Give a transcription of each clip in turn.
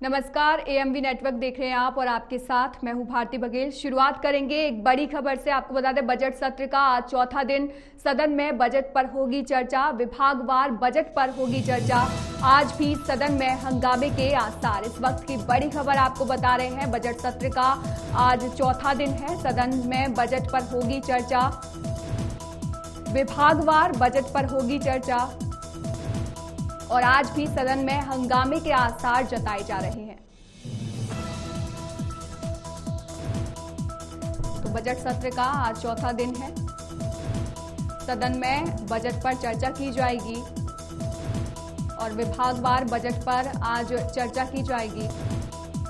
नमस्कार, AMV network देख रहे हैं आप और आपके साथ मैं हूं भारती बघेल। शुरुआत करेंगे एक बड़ी खबर से। आपको बता दें, बजट सत्र का आज चौथा दिन। सदन में बजट पर होगी चर्चा, विभागवार बजट पर होगी चर्चा। आज भी सदन में हंगामे के आसार। इस वक्त की बड़ी खबर आपको बता रहे हैं। बजट सत्र का आज चौथा दिन है। सदन में बजट पर होगी चर्चा, विभागवार बजट पर होगी चर्चा और आज भी सदन में हंगामे के आसार जताए जा रहे हैं। तो बजट सत्र का आज चौथा दिन है। सदन में बजट पर चर्चा की जाएगी और विभागवार बजट पर आज चर्चा की जाएगी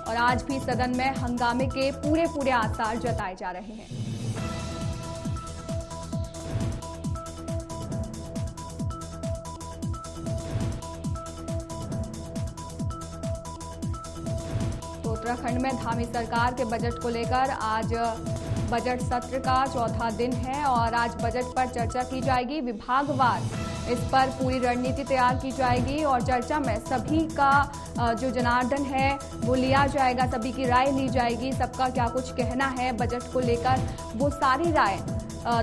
और आज भी सदन में हंगामे के पूरे आसार जताए जा रहे हैं। उत्तराखंड में धामी सरकार के बजट को लेकर आज बजट सत्र का चौथा दिन है और आज बजट पर चर्चा की जाएगी। विभागवार इस पर पूरी रणनीति तैयार की जाएगी और चर्चा में सभी का जो जनार्दन है वो लिया जाएगा, सभी की राय ली जाएगी। सबका क्या कुछ कहना है बजट को लेकर, वो सारी राय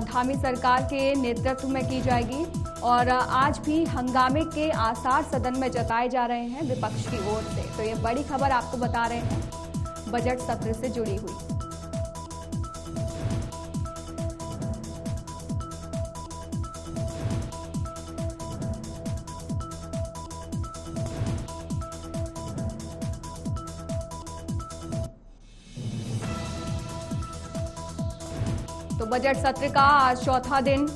धामी सरकार के नेतृत्व में की जाएगी और आज भी हंगामे के आसार सदन में जताए जा रहे हैं विपक्ष की ओर से। तो ये बड़ी खबर आपको बता रहे हैं बजट सत्र से जुड़ी हुई। तो बजट सत्र का आज चौथा दिन।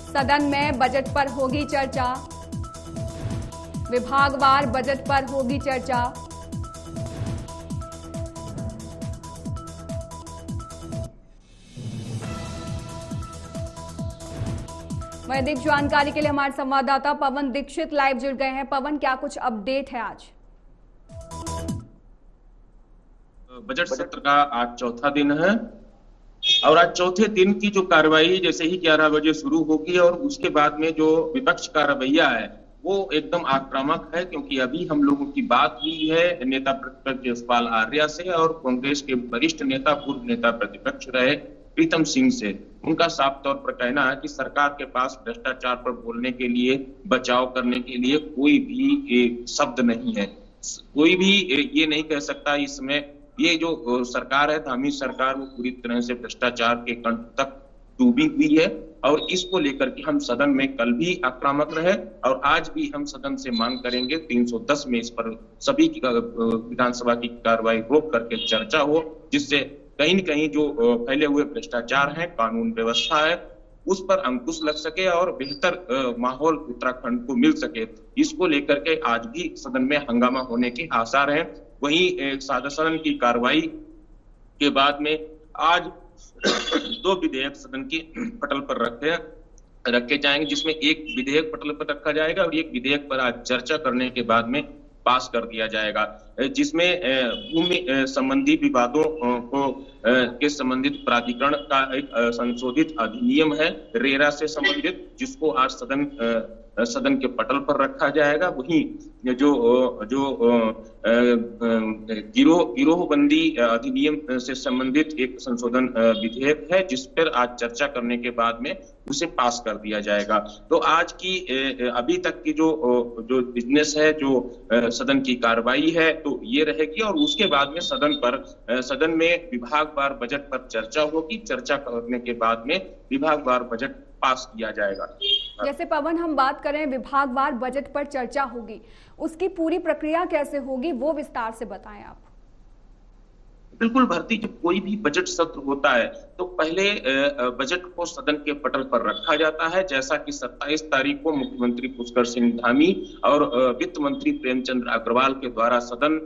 सदन में बजट पर होगी चर्चा, विभागवार बजट पर होगी चर्चा। वहीं अधिक जानकारी के लिए हमारे संवाददाता पवन दीक्षित लाइव जुड़ गए हैं। पवन, क्या कुछ अपडेट है आज? बजट सत्र का आज चौथा दिन है और आज चौथे दिन की जो कार्रवाई जैसे ही 11 बजे शुरू होगी और उसके बाद में जो विपक्ष का रवैया है वो एकदम आक्रामक है, क्योंकि अभी हम लोगों की बात हुई है नेता प्रतिपक्ष यशपाल आर्या से और कांग्रेस के वरिष्ठ नेता पूर्व नेता प्रतिपक्ष रहे प्रीतम सिंह से। उनका साफ तौर पर कहना है कि सरकार के पास भ्रष्टाचार पर बोलने के लिए, बचाव करने के लिए कोई भी शब्द नहीं है। कोई भी ये नहीं कह सकता इसमें ये जो सरकार है, धामी सरकार, वो पूरी तरह से भ्रष्टाचार के कंठ तक डूबी हुई है और इसको लेकर के हम सदन में कल भी आक्रामक रहे और आज भी हम सदन से मांग करेंगे 310 में इस पर सभी विधानसभा की कार्रवाई रोक करके चर्चा हो, जिससे कहीं न कहीं जो फैले हुए भ्रष्टाचार है, कानून व्यवस्था है, उस पर अंकुश लग सके और बेहतर माहौल उत्तराखंड को मिल सके। इसको लेकर के आज भी सदन में हंगामा होने के आसार हैं। वहीं सदन की कार्रवाई के बाद में आज 2 विधेयक सदन के पटल पर रखे जाएंगे, जिसमें एक विधेयक पटल पर रखा जाएगा और एक विधेयक पर आज चर्चा करने के बाद में पास कर दिया जाएगा, जिसमें भूमि संबंधी विवादों को के संबंधित प्राधिकरण का एक संशोधित अधिनियम है रेरा से संबंधित, जिसको आज सदन के पटल पर रखा जाएगा। वहीं जो गिरोहबंदी अधिनियम से संबंधित एक संशोधन विधेयक है, जिस पर आज चर्चा करने के बाद में उसे पास कर दिया जाएगा। तो आज की अभी तक की जो बिजनेस है, जो सदन की कार्रवाई है, तो ये रहेगी और उसके बाद में सदन में विभागवार बजट पर चर्चा होगी। चर्चा करने के बाद में विभागवार बजट पास किया जाएगा। जैसे पवन, हम बात करें विभागवार बजट पर चर्चा होगी, उसकी पूरी प्रक्रिया कैसे होगी वो विस्तार से बताएं आप। बिल्कुल भारती, जब कोई भी बजट सत्र होता है तो पहले बजट को सदन के पटल पर रखा जाता है, जैसा कि 27 तारीख को मुख्यमंत्री पुष्कर सिंह धामी और वित्त मंत्री प्रेमचंद्र अग्रवाल के द्वारा सदन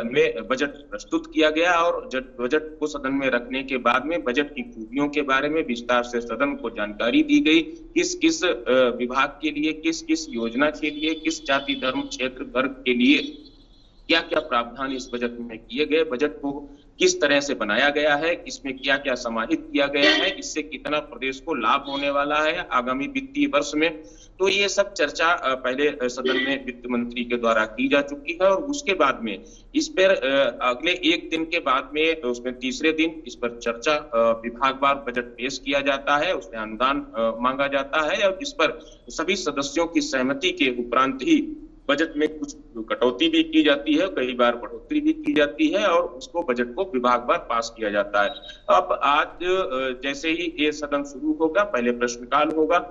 में बजट प्रस्तुत किया गया और बजट को सदन में रखने के बाद में बजट की खूबियों के बारे में विस्तार से सदन को जानकारी दी गई। किस किस विभाग के लिए, किस किस योजना के लिए, किस जाति धर्म क्षेत्र वर्ग के लिए क्या क्या प्रावधान इस बजट में किए गए, बजट को किस तरह से बनाया गया है, इसमें क्या क्या समाहित किया गया है, इससे कितना प्रदेश को लाभ होने वाला है आगामी वित्तीय वर्ष में। तो ये सब चर्चा पहले सदन में वित्त मंत्री के द्वारा की जा चुकी है और उसके बाद में इस पर अगले एक दिन के बाद में उसमें तीसरे दिन इस पर चर्चा विभागवार बजट पेश किया जाता है, उसमें अनुदान मांगा जाता है और जिस पर सभी सदस्यों की सहमति के उपरांत ही बजट में कुछ कटौती भी की जाती है, कई बार बढ़ोतरी भी की जाती है और उसको बजट को विभागवार पास किया जाता है। अब आज जैसे ही ये सदन शुरू होगा, पहले प्रश्नकाल होगा,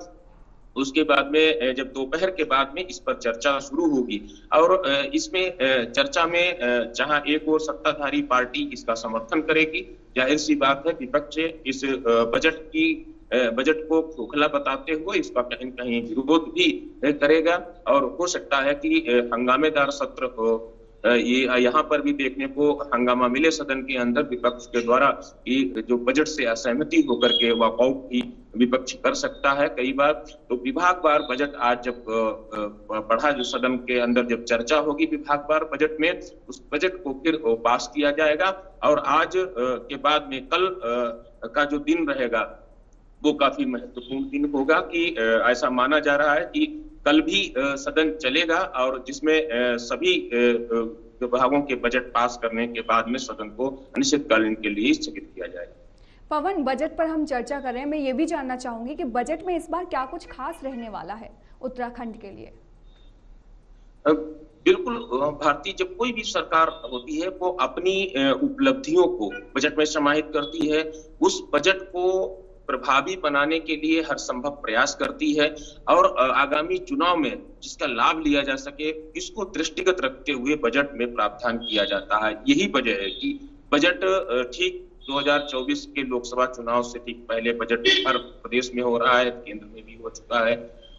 उसके बाद में जब दोपहर के बाद में इस पर चर्चा शुरू होगी और इसमें चर्चा में जहां एक और सत्ताधारी पार्टी इसका समर्थन करेगी, जाहिर सी बात है विपक्ष इस बजट को खोखला बताते हुए इसका कहीं कहीं विरोध भी करेगा और हो सकता है कि हंगामेदार सत्र ये यहाँ पर भी देखने को हंगामा मिले सदन के अंदर विपक्ष के द्वारा कि जो बजट से असहमति होकर के वॉकआउट भी विपक्ष कर सकता है कई बार। तो विभागवार बजट आज जब पढ़ा जो सदन के अंदर जब चर्चा होगी विभागवार बजट में, उस बजट को फिर पास किया जाएगा और आज के बाद में कल का जो दिन रहेगा वो काफी महत्वपूर्ण दिन होगा कि ऐसा माना जा रहा है कि कल भी सदन चलेगा और जिसमें सभी विभागों के बजट पास करने के बाद में सदन को अनिश्चितकालीन के लिए स्थगित किया जाएगा। पवन, बजट पर हम चर्चा कर रहे हैं, मैं ये भी जानना चाहूंगी कि बजट में इस बार क्या कुछ खास रहने वाला है उत्तराखंड के लिए? बिल्कुल, भारतीय जब कोई भी सरकार होती है वो अपनी उपलब्धियों को बजट में समाहित करती है, उस बजट को प्रभावी बनाने के लिए हर संभव प्रयास करती है और आगामी चुनाव में जिसका लाभ लिया जा सके इसको दृष्टिगत रखते हुए बजट में प्रावधान किया जाता है। यही वजह है कि बजट ठीक 2024 के लोकसभा चुनाव से ठीक पहले बजट हर प्रदेश में हो रहा है, केंद्र में भी हो चुका है।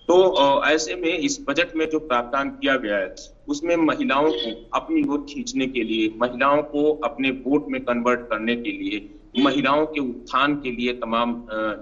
तो ऐसे में इस बजट में जो प्रावधान किया गया है उसमें महिलाओं को अपनी ओर खींचने के लिए, महिलाओं को अपने वोट में कन्वर्ट करने के लिए, महिलाओं के उत्थान के लिए तमाम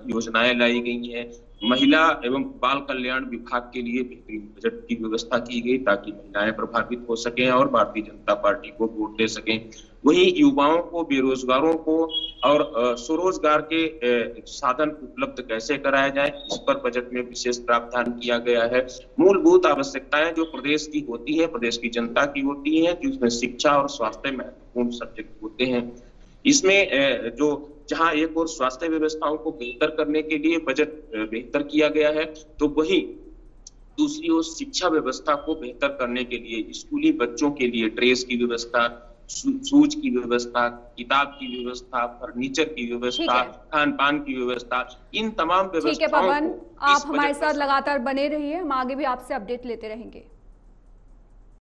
योजनाएं लाई गई हैं। महिला एवं बाल कल्याण विभाग के लिए बेहतरीन बजट की व्यवस्था की गई ताकि महिलाएं प्रभावित हो सकें और भारतीय जनता पार्टी को वोट दे सकें। वहीं युवाओं को, बेरोजगारों को और स्वरोजगार के साधन उपलब्ध कैसे कराया जाए इस पर बजट में विशेष प्रावधान किया गया है। मूलभूत आवश्यकताएं जो प्रदेश की होती है, प्रदेश की जनता की होती है, जिसमें शिक्षा और स्वास्थ्य महत्वपूर्ण सब्जेक्ट होते हैं। इसमें जो जहां एक और स्वास्थ्य व्यवस्थाओं को बेहतर करने के लिए बजट बेहतर किया गया है, तो वहीं दूसरी ओर शिक्षा व्यवस्था को बेहतर करने के लिए स्कूली बच्चों के लिए ड्रेस की व्यवस्था, शूज की व्यवस्था, किताब की व्यवस्था, फर्नीचर की व्यवस्था, खान पान की व्यवस्था, इन तमाम व्यवस्थाओं ठीक है पवन, आप हमारे साथ लगातार बने रहिए, हम आगे भी आपसे अपडेट लेते रहेंगे।